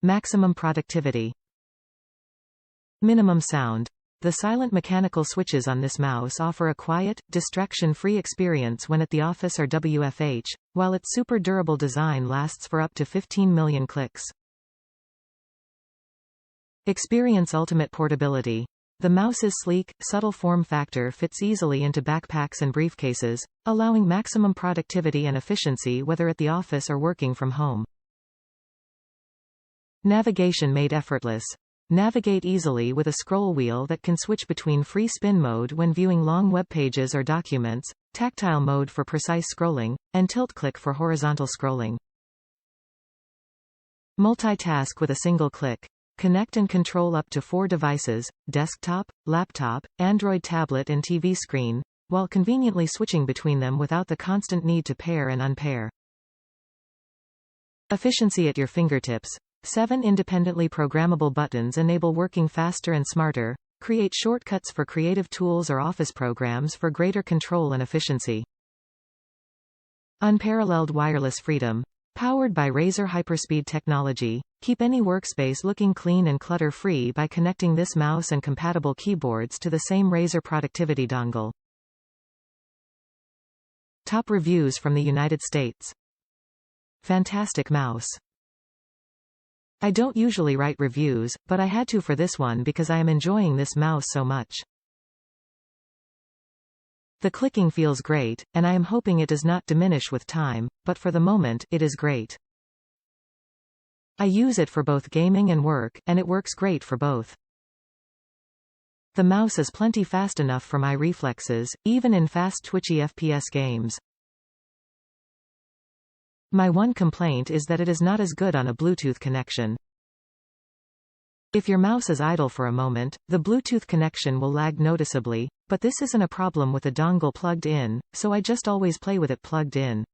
Maximum productivity. Minimum sound. The silent mechanical switches on this mouse offer a quiet, distraction-free experience when at the office or WFH, while its super durable design lasts for up to 15 million clicks. Experience ultimate portability. The mouse's sleek, subtle form factor fits easily into backpacks and briefcases, allowing maximum productivity and efficiency whether at the office or working from home. Navigation made effortless. Navigate easily with a scroll wheel that can switch between free spin mode when viewing long web pages or documents, tactile mode for precise scrolling, and tilt click for horizontal scrolling. Multitask with a single click. Connect and control up to 4 devices, desktop, laptop, Android tablet and TV screen, while conveniently switching between them without the constant need to pair and unpair. Efficiency at your fingertips. 7 independently programmable buttons enable working faster and smarter, create shortcuts for creative tools or office programs for greater control and efficiency. Unparalleled wireless freedom. Powered by Razer hyperspeed technology, keep any workspace looking clean and clutter-free by connecting this mouse and compatible keyboards to the same Razer productivity dongle. Top reviews from the United States. Fantastic mouse. I don't usually write reviews, but I had to for this one because I am enjoying this mouse so much. The clicking feels great, and I am hoping it does not diminish with time, but for the moment, it is great. I use it for both gaming and work, and it works great for both. The mouse is plenty fast enough for my reflexes, even in fast twitchy FPS games. My one complaint is that it is not as good on a Bluetooth connection. If your mouse is idle for a moment, the Bluetooth connection will lag noticeably, but this isn't a problem with the dongle plugged in, so I just always play with it plugged in.